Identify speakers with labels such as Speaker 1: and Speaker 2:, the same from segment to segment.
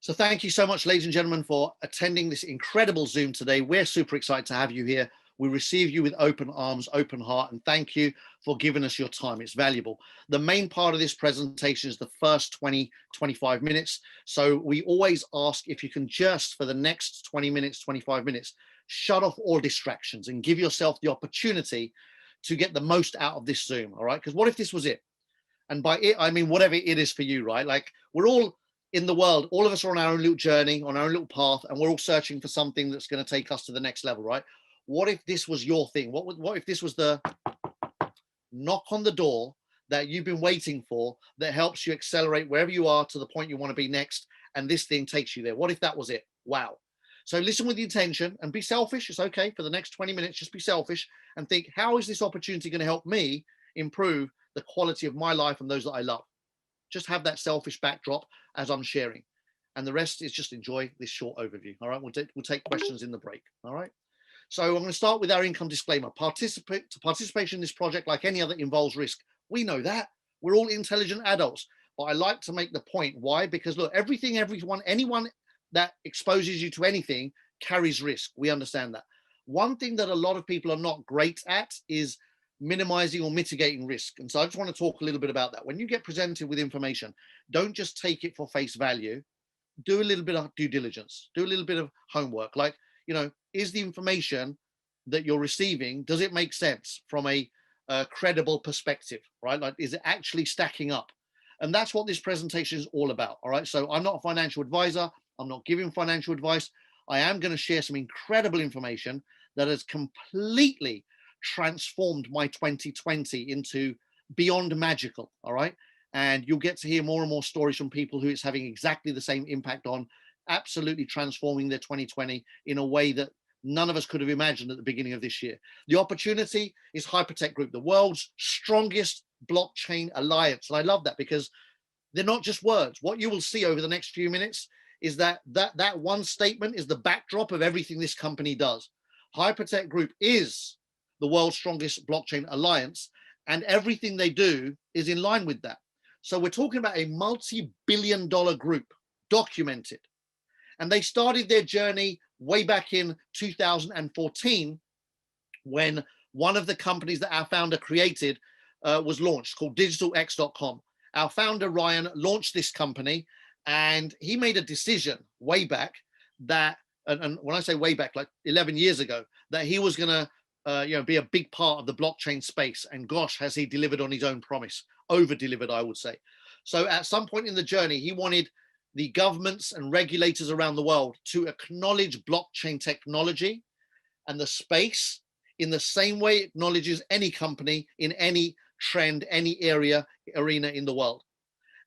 Speaker 1: So thank you so much, ladies and gentlemen, for attending this incredible Zoom today. We're super excited to have you here. We receive you with open arms, open heart, and thank you for giving us your time. It's valuable. The main part of this presentation is the first 20, 25 minutes. So we always ask if you can just, for the next 20 minutes, 25 minutes, shut off all distractions and give yourself the opportunity to get the most out of this Zoom, all right? Because what if this was it? And by it, I mean whatever it is for you, right? Like, we're all in the world, all of us are on our own little journey, on our own little path, and we're all searching for something that's going to take us to the next level, right? What if this was your thing? What if this was the knock on the door that you've been waiting for, that helps you accelerate wherever you are to the point you want to be next, and this thing takes you there? What if that was it? Wow. So listen with the intention and be selfish. It's okay for the next 20 minutes, just be selfish and think, how is this opportunity going to help me improve the quality of my life and those that I love? Just have that selfish backdrop as I'm sharing, and the rest is just enjoy this short overview. All right, we'll take questions in the break. All right, so I'm going to start with our income disclaimer. Participation in this project, like any other, involves risk. We know that. We're all intelligent adults, but I like to make the point. Why? Because look, anyone that exposes you to anything carries risk. We understand that. One thing that a lot of people are not great at is minimizing or mitigating risk. And so I just want to talk a little bit about that. When you get presented with information, don't just take it for face value. Do a little bit of due diligence, do a little bit of homework. Like, is the information that you're receiving, does it make sense from a credible perspective, right? Like, is it actually stacking up? And that's what this presentation is all about. All right. So I'm not a financial advisor. I'm not giving financial advice. I am going to share some incredible information that has completely transformed my 2020 into beyond magical. All right. And you'll get to hear more and more stories from people who it's having exactly the same impact on, absolutely transforming their 2020 in a way that none of us could have imagined at the beginning of this year. The opportunity is Hypertech Group, the world's strongest blockchain alliance. And I love that, because they're not just words. What you will see over the next few minutes is that one statement is the backdrop of everything this company does. Hypertech Group is the world's strongest blockchain alliance, and everything they do is in line with that. So we're talking about a multi-billion-dollar group, documented. And they started their journey way back in 2014, when one of the companies that our founder created was launched, called digitalx.com. Our founder, Ryan, launched this company, and he made a decision way back that, and when I say way back, like 11 years ago, that he was going to be a big part of the blockchain space. And gosh, has he delivered on his own promise, over delivered, I would say. So at some point in the journey, he wanted the governments and regulators around the world to acknowledge blockchain technology and the space in the same way it acknowledges any company in any trend, any arena in the world.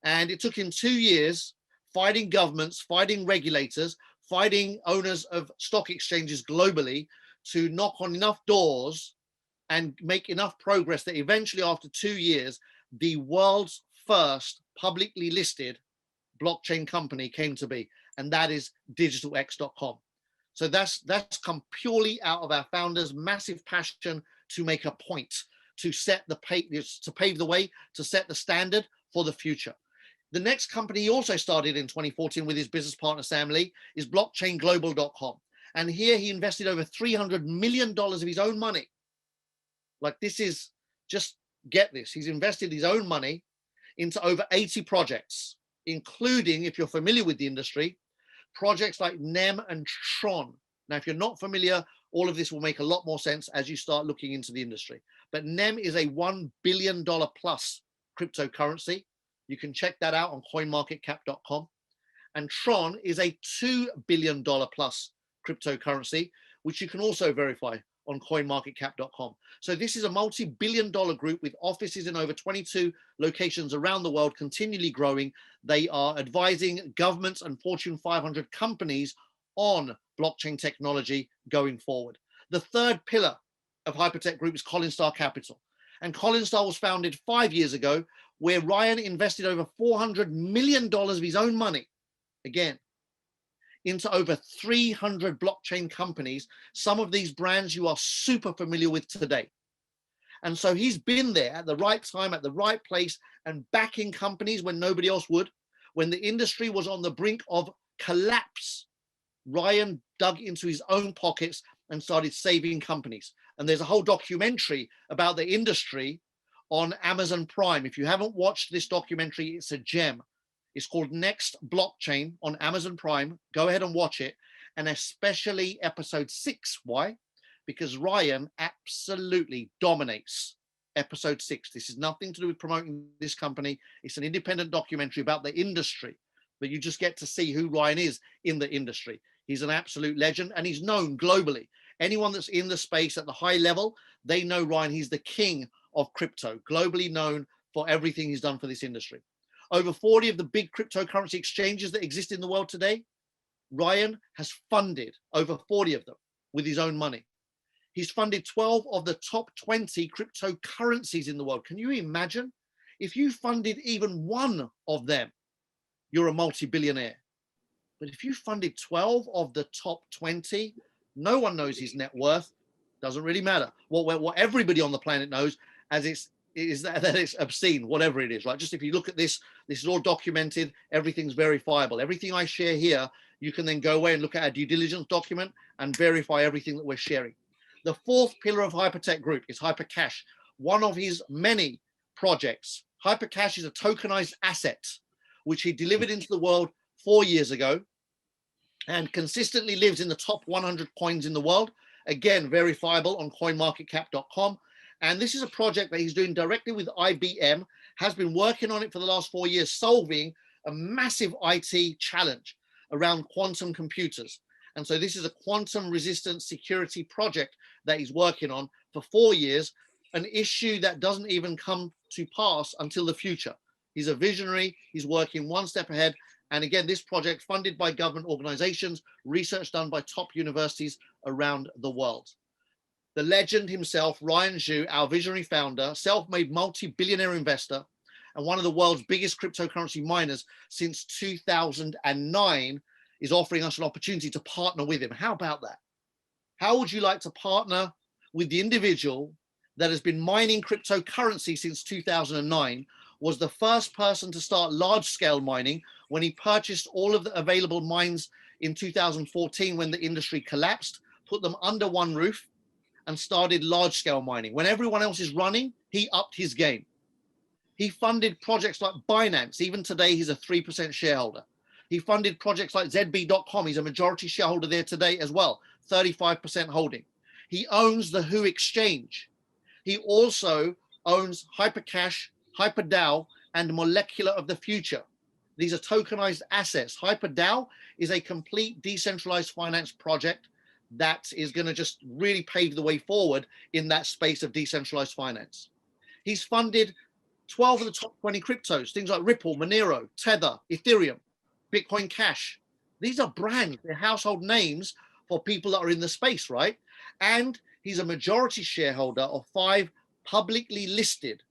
Speaker 1: And it took him 2 years fighting governments, fighting regulators, fighting owners of stock exchanges globally, to knock on enough doors and make enough progress that eventually, after 2 years, the world's first publicly listed blockchain company came to be, and that is digitalx.com. So that's come purely out of our founder's massive passion to make a point, to pave the way, to set the standard for the future. The next company he also started in 2014 with his business partner, Sam Lee, is blockchainglobal.com. And here he invested over $300 million of his own money. Like, this is, just get this, he's invested his own money into over 80 projects, including, if you're familiar with the industry, projects like NEM and Tron. Now, if you're not familiar, all of this will make a lot more sense as you start looking into the industry. But NEM is a $1 billion plus cryptocurrency. You can check that out on coinmarketcap.com. And Tron is a $2 billion plus cryptocurrency, which you can also verify on coinmarketcap.com. So this is a multi-billion-dollar group with offices in over 22 locations around the world, continually growing. They are advising governments and Fortune 500 companies on blockchain technology going forward. The third pillar of Hypertech Group is Collinstar Capital. And Collinstar was founded 5 years ago, where Ryan invested over $400 million of his own money, again, into over 300 blockchain companies. Some of these brands you are super familiar with today. And so he's been there at the right time, at the right place, and backing companies when nobody else would, when the industry was on the brink of collapse, Ryan dug into his own pockets and started saving companies. And there's a whole documentary about the industry on Amazon Prime. If you haven't watched this documentary, it's a gem. It's called Next Blockchain on Amazon Prime. Go ahead and watch it. And especially episode 6. Why? Because Ryan absolutely dominates episode 6. This is nothing to do with promoting this company. It's an independent documentary about the industry, but you just get to see who Ryan is in the industry. He's an absolute legend, and he's known globally. Anyone that's in the space at the high level, they know Ryan. He's the king of crypto, globally known for everything he's done for this industry. Over 40 of the big cryptocurrency exchanges that exist in the world today, Ryan has funded over 40 of them with his own money. He's funded 12 of the top 20 cryptocurrencies in the world. Can you imagine? If you funded even one of them, you're a multi-billionaire. But if you funded 12 of the top 20, no one knows his net worth. Doesn't really matter. What everybody on the planet knows is that it's obscene, whatever it is, right? Just if you look at this, this is all documented. Everything's verifiable. Everything I share here, you can then go away and look at our due diligence document and verify everything that we're sharing. The fourth pillar of Hypertech Group is Hypercash, one of his many projects. Hypercash is a tokenized asset, which he delivered into the world 4 years ago and consistently lives in the top 100 coins in the world. Again, verifiable on coinmarketcap.com. And this is a project that he's doing directly with IBM, has been working on it for the last 4 years, solving a massive IT challenge around quantum computers. And so this is a quantum resistant security project that he's working on for 4 years, an issue that doesn't even come to pass until the future. He's a visionary, he's working one step ahead. And again, this project funded by government organizations, research done by top universities around the world. The legend himself, Ryan Zhu, our visionary founder, self-made multi-billionaire investor, and one of the world's biggest cryptocurrency miners since 2009, is offering us an opportunity to partner with him. How about that? How would you like to partner with the individual that has been mining cryptocurrency since 2009, was the first person to start large-scale mining when he purchased all of the available mines in 2014 when the industry collapsed, put them under one roof, and started large-scale mining. When everyone else is running, he upped his game. He funded projects like Binance. Even today, he's a 3% shareholder. He funded projects like ZB.com. He's a majority shareholder there today as well, 35% holding. He owns the Who Exchange. He also owns Hypercash, HyperDAO, and Molecular of the Future. These are tokenized assets. HyperDAO is a complete decentralized finance project that is going to just really pave the way forward in that space of decentralized finance. He's funded 12 of the top 20 cryptos, things like Ripple, Monero, Tether, Ethereum, Bitcoin Cash. These are brands, they're household names for people that are in the space, right? And he's a majority shareholder of 5 publicly listed.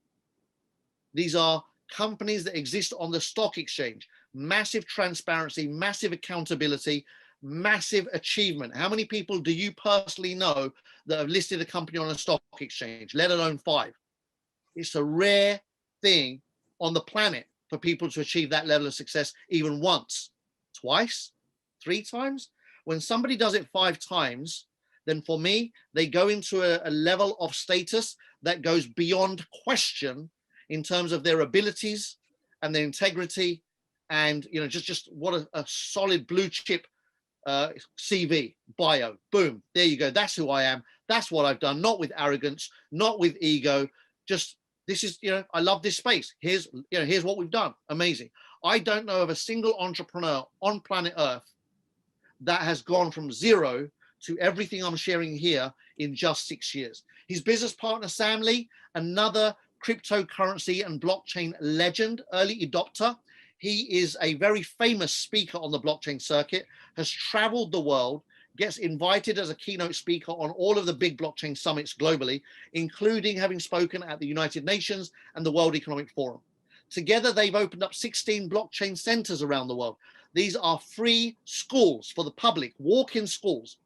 Speaker 1: These are companies that exist on the stock exchange. Massive transparency, massive accountability, massive achievement. How many people do you personally know that have listed a company on a stock exchange, let alone 5? It's a rare thing on the planet for people to achieve that level of success even once, twice, 3 times. When somebody does it 5 times, then for me, they go into a level of status that goes beyond question in terms of their abilities and their integrity, and just what a solid blue chip CV, bio, boom, there you go. That's who I am. That's what I've done, not with arrogance, not with ego. Just, this is, I love this space. Here's what we've done. Amazing. I don't know of a single entrepreneur on planet Earth that has gone from 0 to everything I'm sharing here in just 6 years. His business partner, Sam Lee, another cryptocurrency and blockchain legend, early adopter. He is a very famous speaker on the blockchain circuit, has traveled the world, gets invited as a keynote speaker on all of the big blockchain summits globally, including having spoken at the United Nations and the World Economic Forum. Together, they've opened up 16 blockchain centers around the world. These are free schools for the public, walk-in schools,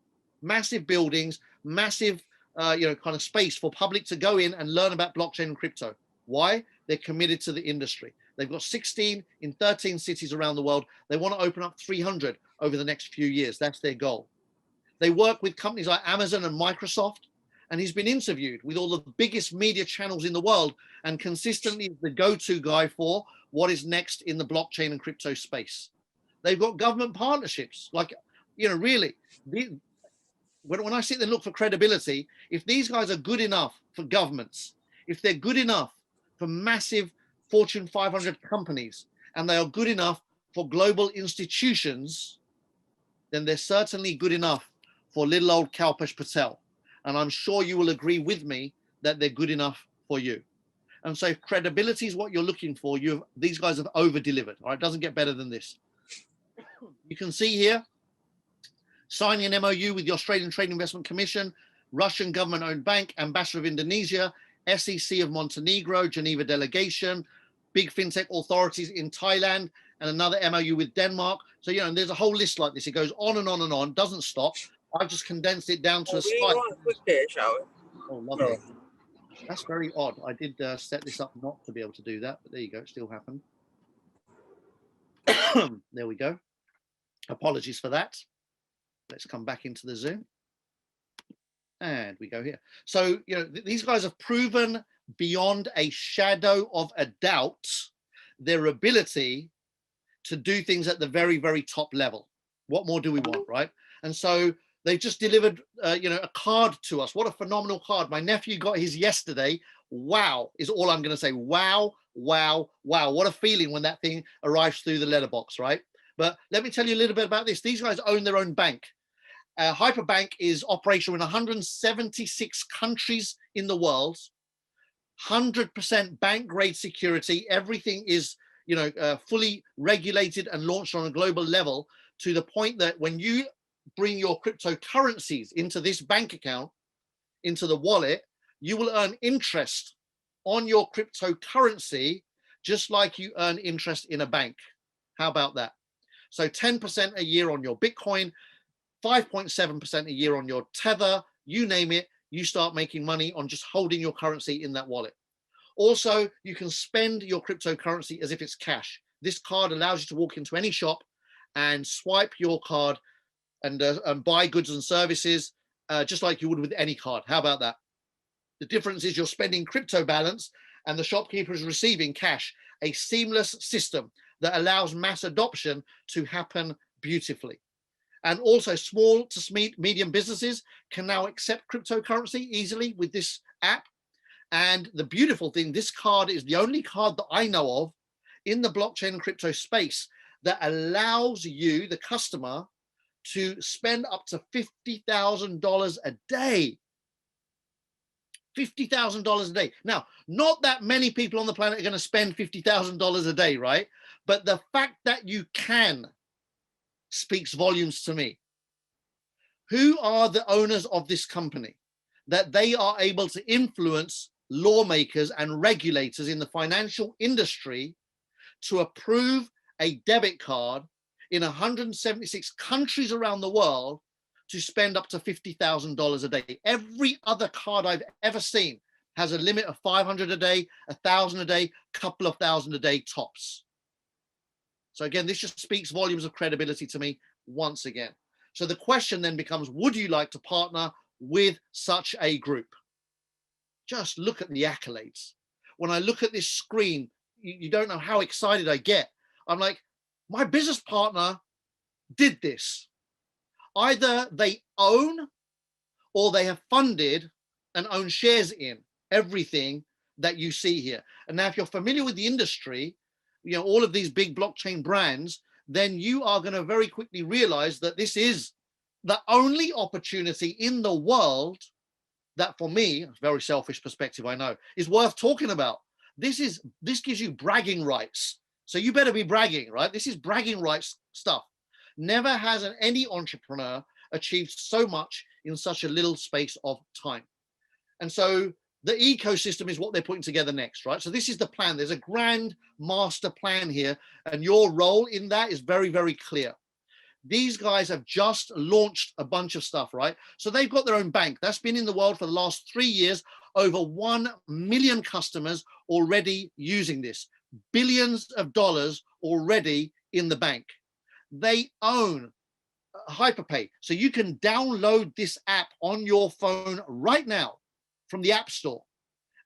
Speaker 1: massive buildings, massive kind of space for public to go in and learn about blockchain and crypto. Why? They're committed to the industry. They've got 16 in 13 cities around the world. They want to open up 300 over the next few years. That's their goal. They work with companies like Amazon and Microsoft, and he's been interviewed with all the biggest media channels in the world and consistently the go-to guy for what is next in the blockchain and crypto space. They've got government partnerships, like, you know, really, when I sit there and look for credibility, if these guys are good enough for governments, if they're good enough for massive Fortune 500 companies, and they are good enough for global institutions, then they're certainly good enough for little old Kalpesh Patel. And I'm sure you will agree with me that they're good enough for you. And so if credibility is what you're looking for, these guys have over-delivered. All right, it doesn't get better than this. You can see here, signing an MOU with the Australian Trade Investment Commission, Russian government-owned bank, Ambassador of Indonesia, SEC of Montenegro, Geneva delegation, big fintech authorities in Thailand, and another MOU with Denmark. So, you know, and there's a whole list like this. It goes on and on and on, doesn't stop. I've just condensed it down to a slide. Oh, lovely. No. That's very odd. I did set this up not to be able to do that, but there you go. It still happened. There we go. Apologies for that. Let's come back into the Zoom. And we go here. So, you know, these guys have proven beyond a shadow of a doubt their ability to do things at the very, very top level. What more do we want, right? And so they just delivered, you know, a card to us. What a phenomenal card. My nephew got his yesterday. Wow, is all I'm going to say. Wow, wow, wow. What a feeling when that thing arrives through the letterbox, right? But let me tell you a little bit about this. These guys own their own bank. Hyperbank is operational in 176 countries in the world. 100% bank grade security. Everything is, you know, fully regulated and launched on a global level, to the point that when you bring your cryptocurrencies into this bank account, into the wallet, you will earn interest on your cryptocurrency just like you earn interest in a bank. How about that? So 10% a year on your Bitcoin, 5.7% a year on your Tether, you name it, you start making money on just holding your currency in that wallet. Also, you can spend your cryptocurrency as if it's cash. This card allows you to walk into any shop and swipe your card and buy goods and services just like you would with any card. How about that? The difference is you're spending crypto balance and the shopkeeper is receiving cash, a seamless system that allows mass adoption to happen beautifully. And also small to medium businesses can now accept cryptocurrency easily with this app. And the beautiful thing, this card is the only card that I know of in the blockchain and crypto space that allows you, the customer, to spend up to $50,000 a day. $50,000 a day. Now, not that many people on the planet are going to spend $50,000 a day, right? But the fact that you can speaks volumes to me. Who are the owners of this company that they are able to influence lawmakers and regulators in the financial industry to approve a debit card in 176 countries around the world to spend up to $50,000 a day? Every other card I've ever seen has a limit of 500 a day, 1,000 a day, couple of thousand a day tops. So again, this just speaks volumes of credibility to me once again. So the question then becomes, would you like to partner with such a group? Just look at the accolades. When I look at this screen, you don't know how excited I get. I'm like, my business partner did this. Either they own or they have funded and own shares in everything that you see here. And now if you're familiar with the industry, you know, all of these big blockchain brands, then you are going to very quickly realize that this is the only opportunity in the world that, for me, a very selfish perspective, I know, is worth talking about. This gives you bragging rights. So you better be bragging, right? This is bragging rights stuff. Never has any entrepreneur achieved so much in such a little space of time. And so the ecosystem is what they're putting together next, right? So this is the plan. There's a grand master plan here, and your role in that is very, very clear. These guys have just launched a bunch of stuff, right? So they've got their own bank. That's been in the world for the last 3 years, over 1 million customers already using this. billions of dollars already in the bank. They own Hyperpay. So you can download this app on your phone right now from the App Store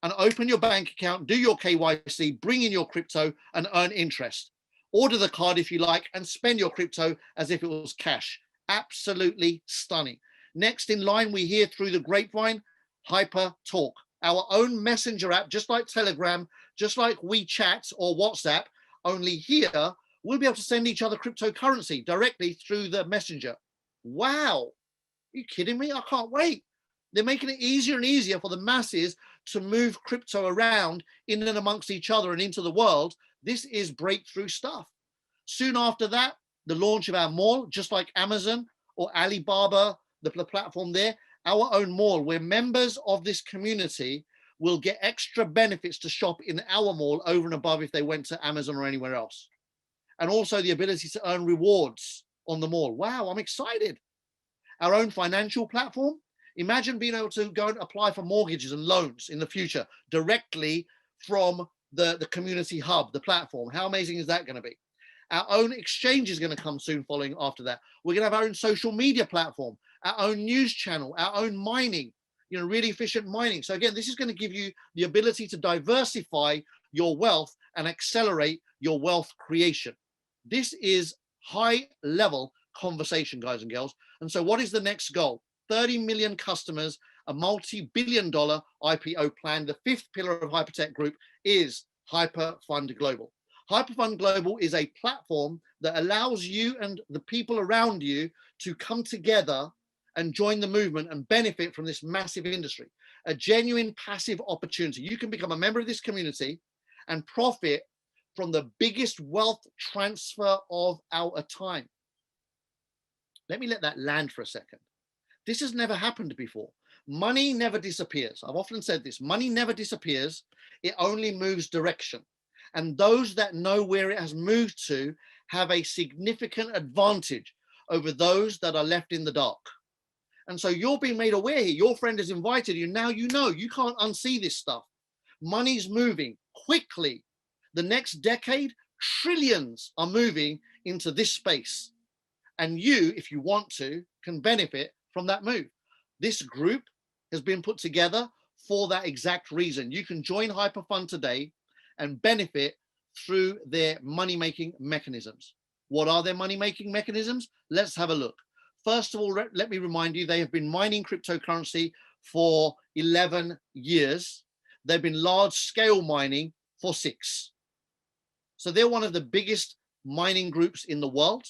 Speaker 1: and open your bank account, do your KYC, bring in your crypto and earn interest. Order the card if you like and spend your crypto as if it was cash. Absolutely stunning. Next in line, we hear through the grapevine, Hyper Talk, our own messenger app, just like Telegram, just like WeChat or WhatsApp, only here we'll be able to send each other cryptocurrency directly through the messenger. Wow. Are you kidding me? I can't wait. They're making it easier and easier for the masses to move crypto around in and amongst each other and into the world. This is breakthrough stuff. Soon after that, the launch of our mall, just like Amazon or Alibaba, the platform there, our own mall, where members of this community will get extra benefits to shop in our mall over and above if they went to Amazon or anywhere else. And also the ability to earn rewards on the mall. Wow, I'm excited. Our own financial platform. Imagine being able to go and apply for mortgages and loans in the future directly from the community hub, the platform. How amazing is that going to be? Our own exchange is going to come soon following after that. We're going to have our own social media platform, our own news channel, our own mining, really efficient mining. So again, this is going to give you the ability to diversify your wealth and accelerate your wealth creation. This is high level conversation, guys and girls. And so what is the next goal? 30 million customers, a multi-billion-dollar IPO plan. The fifth pillar of Hypertech Group is Hyperfund Global. Hyperfund Global is a platform that allows you and the people around you to come together and join the movement and benefit from this massive industry, a genuine passive opportunity. You can become a member of this community and profit from the biggest wealth transfer of our time. Let me let that land for a second. This has never happened before. Money never disappears. I've often said this, money never disappears. It only moves direction. And those that know where it has moved to have a significant advantage over those that are left in the dark. And so you're being made aware here. Your friend has invited you. Now you know you can't unsee this stuff. Money's moving quickly. The next decade, trillions are moving into this space. And you, if you want to, can benefit from that move. This group has been put together for that exact reason. You can join Hyperfund today and benefit through their money-making mechanisms. What are their money-making mechanisms? Let's have a look. First of all, let me remind you, they have been mining cryptocurrency for 11 years. They've been large-scale mining for 6. So they're one of the biggest mining groups in the world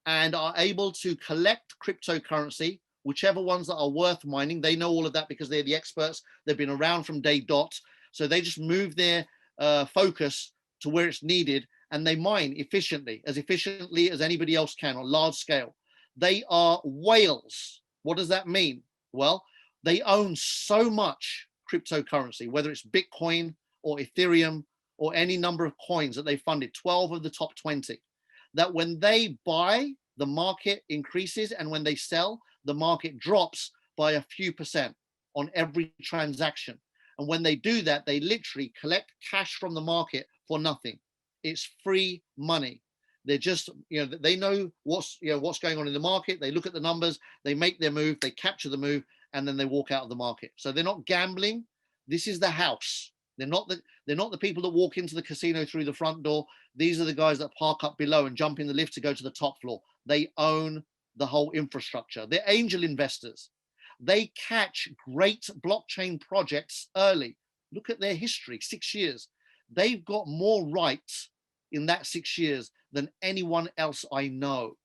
Speaker 1: and are able to collect cryptocurrency, whichever ones that are worth mining. They know all of that because they're the experts. They've been around from day dot. So they just move their focus to where it's needed and they mine efficiently as anybody else can on large scale. They are whales. What does that mean? Well, they own so much cryptocurrency, whether it's Bitcoin or Ethereum or any number of coins that they funded, 12 of the top 20, that when they buy, the market increases, and when they sell, the market drops by a few percent on every transaction. And when they do that, they literally collect cash from the market for nothing. It's free money. They're just, they know what's going on in the market. They look at the numbers, they make their move, they capture the move, and then they walk out of the market. So they're not gambling. This is the house. They're not the people that walk into the casino through the front door. These are the guys that park up below and jump in the lift to go to the top floor. They own the whole infrastructure. They're angel investors. They catch great blockchain projects early. Look at their history, 6 years. They've got more rights in that 6 years than anyone else I know.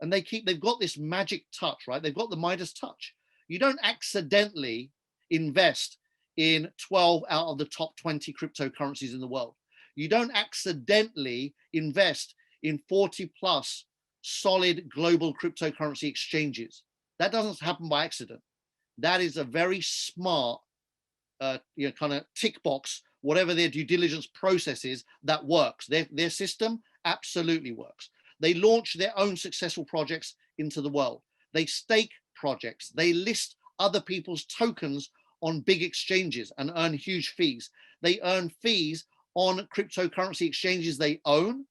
Speaker 1: And they've got this magic touch, right? They've got the Midas touch. You don't accidentally invest in 12 out of the top 20 cryptocurrencies in the world. You don't accidentally invest in 40 plus solid global cryptocurrency exchanges. That doesn't happen by accident. That is a very smart, kind of tick box, whatever their due diligence process is, that works. Their system absolutely works. They launch their own successful projects into the world. They stake projects. They list other people's tokens on big exchanges and earn huge fees. They earn fees on cryptocurrency exchanges they own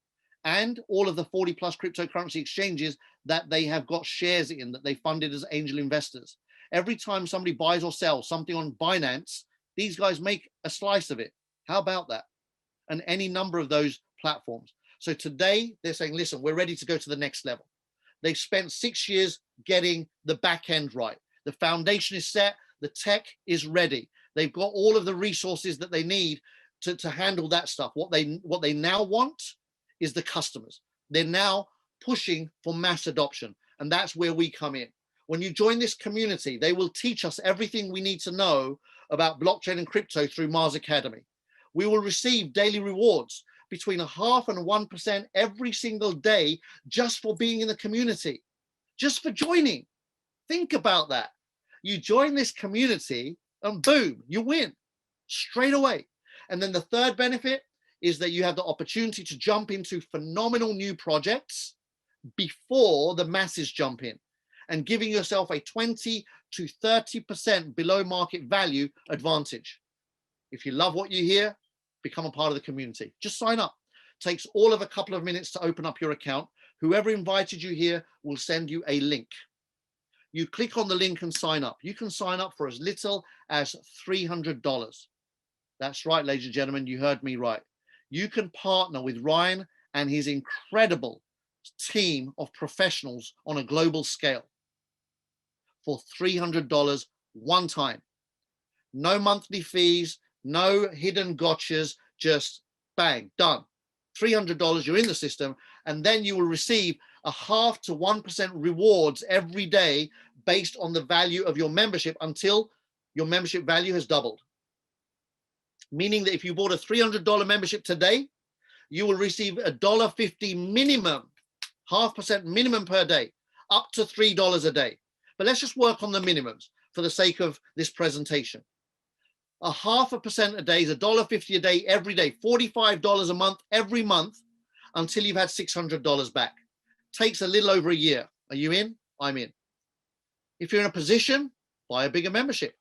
Speaker 1: and all of the 40 plus cryptocurrency exchanges that they have got shares in that they funded as angel investors. Every time somebody buys or sells something on Binance, these guys make a slice of it. How about that? And any number of those platforms. So today they're saying, listen, we're ready to go to the next level. They've spent 6 years getting the back end right. The foundation is set. The tech is ready. They've got all of the resources that they need to handle that stuff. What they now want is the customers. They're now pushing for mass adoption. And that's where we come in. When you join this community, they will teach us everything we need to know about blockchain and crypto through Mars Academy. We will receive daily rewards between 0.5% and 1% every single day just for being in the community, just for joining. Think about that. You join this community and boom, you win straight away. And then the third benefit is that you have the opportunity to jump into phenomenal new projects before the masses jump in, and giving yourself a 20 to 30% below market value advantage. If you love what you hear, become a part of the community. Just sign up. It takes all of a couple of minutes to open up your account. Whoever invited you here will send you a link. You click on the link and sign up. You can sign up for as little as $300. That's right, ladies and gentlemen, you heard me right. You can partner with Ryan and his incredible team of professionals on a global scale for $300 one time. No monthly fees, no hidden gotchas, just bang, done. $300, you're in the system, and then you will receive 0.5% to 1% rewards every day based on the value of your membership until your membership value has doubled. Meaning that if you bought a $300 membership today, you will receive $1.50 minimum, 0.5% minimum per day, up to $3 a day. But let's just work on the minimums for the sake of this presentation. 0.5% a day is $1.50 a day every day, $45 a month every month until you've had $600 back. Takes a little over a year. Are you in? I'm in. If you're in a position, buy a bigger membership.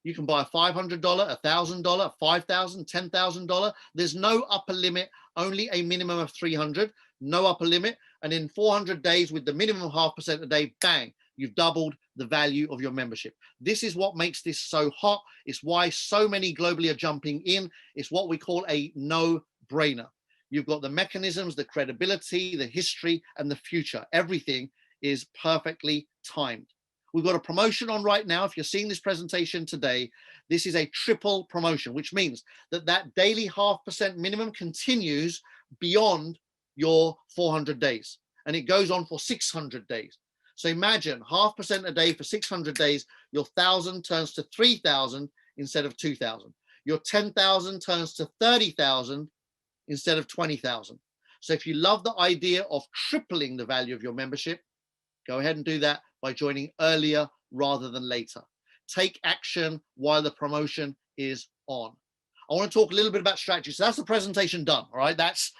Speaker 1: You can buy a $500, $1,000, $5,000, $10,000. There's no upper limit, only a minimum of 300, no upper limit. And in 400 days with the minimum of 0.5% a day, bang, you've doubled the value of your membership. This is what makes this so hot. It's why so many globally are jumping in. It's what we call a no-brainer. You've got the mechanisms, the credibility, the history, and the future. Everything is perfectly timed. We've got a promotion on right now. If you're seeing this presentation today, this is a triple promotion, which means that that daily 0.5% minimum continues beyond your 400 days. And it goes on for 600 days. So imagine 0.5% a day for 600 days, your 1,000 turns to 3,000 instead of 2,000. Your 10,000 turns to 30,000 instead of 20,000. So if you love the idea of tripling the value of your membership, go ahead and do that by joining earlier rather than later. Take action while the promotion is on. I want to talk a little bit about strategy. So that's the presentation done, all right? That's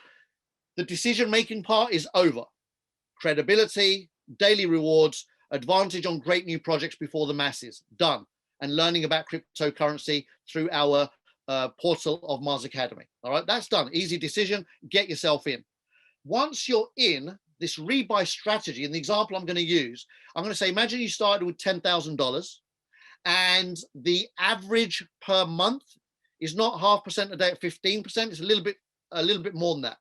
Speaker 1: the decision-making part is over. Credibility, daily rewards, advantage on great new projects before the masses, done. And learning about cryptocurrency through our portal of Mars Academy. All right, that's done. Easy decision, get yourself in. Once you're in, this rebuy strategy, and the example I'm going to use, I'm going to say, imagine you started with $10,000 and the average per month is not 0.5% a day at 15%, it's a little bit more than that.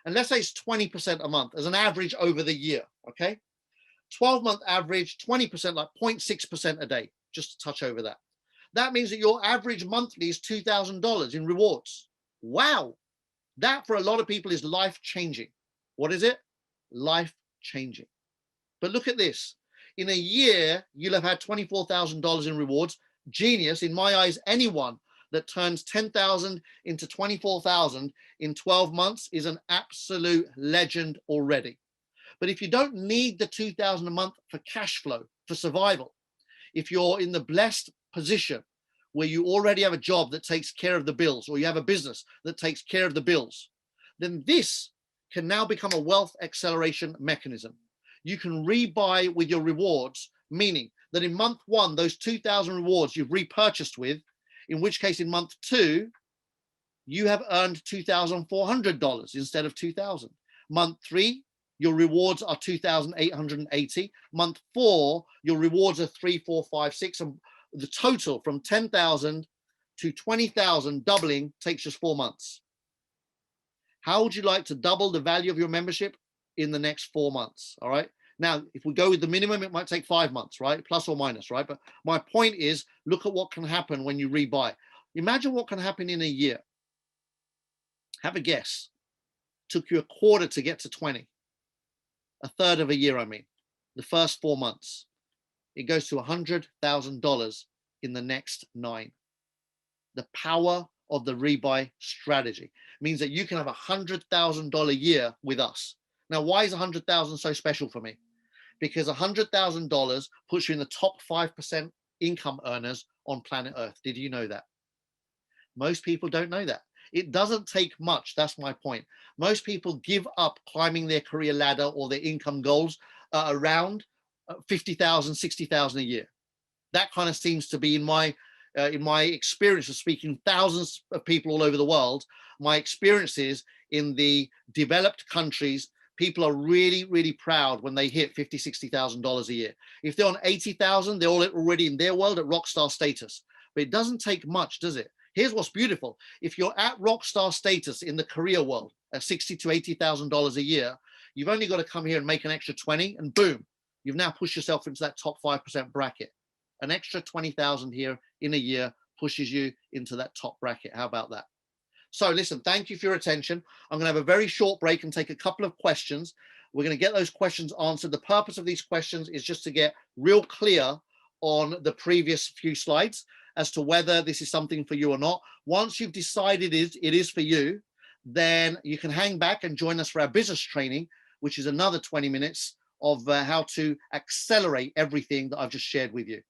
Speaker 1: And let's say it's 20% a month as an average over the year, okay? 12-month average, 20%, like 0.6% a day, just to touch over that. That means that your average monthly is $2,000 in rewards. Wow. That for a lot of people is life-changing. What is it? Life-changing. But look at this. In a year, you'll have had $24,000 in rewards. Genius. In my eyes, anyone that turns 10,000 into 24,000 in 12 months is an absolute legend already. But if you don't need the 2,000 a month for cash flow, for survival, if you're in the blessed position where you already have a job that takes care of the bills, or you have a business that takes care of the bills, then this can now become a wealth acceleration mechanism. You can rebuy with your rewards, meaning that in month one, those 2,000 rewards you've repurchased with, in which case in month two, you have earned $2,400 instead of 2,000. Month 3, your rewards are 2,880. Month 4, your rewards are 3, 4, 5, 6, and the total from 10,000 to 20,000 doubling takes just 4 months. How would you like to double the value of your membership in the next 4 months? All right. Now, if we go with the minimum, it might take 5 months, right? Plus or minus, right? But my point is, look at what can happen when you rebuy. Imagine what can happen in a year. Have a guess. Took you a quarter to get to 20. A third of a year, I mean. The first 4 months. It goes to $100,000 in the next 9. The power of the rebuy strategy means that you can have $100,000 year with us. Now, why is 100,000 so special for me? Because $100,000 puts you in the top 5% income earners on planet Earth. Did you know that? Most people don't know that. It doesn't take much. That's my point. Most people give up climbing their career ladder or their income goals around 50,000, 60,000 a year. That kind of seems to be in my experience of speaking to thousands of people all over the world. My experiences in the developed countries, people are really, really proud when they hit $50,000, $60,000 a year. If they're on 80,000, they're already in their world at rock star status. But it doesn't take much, does it? Here's what's beautiful. If you're at rock star status in the career world at $60,000 to $80,000 a year, you've only got to come here and make an extra 20, and boom, you've now pushed yourself into that top 5% bracket. An extra 20,000 here in a year pushes you into that top bracket. How about that? So listen, thank you for your attention. I'm going to have a very short break and take a couple of questions. We're going to get those questions answered. The purpose of these questions is just to get real clear on the previous few slides as to whether this is something for you or not. Once you've decided it is for you, then you can hang back and join us for our business training, which is another 20 minutes of how to accelerate everything that I've just shared with you.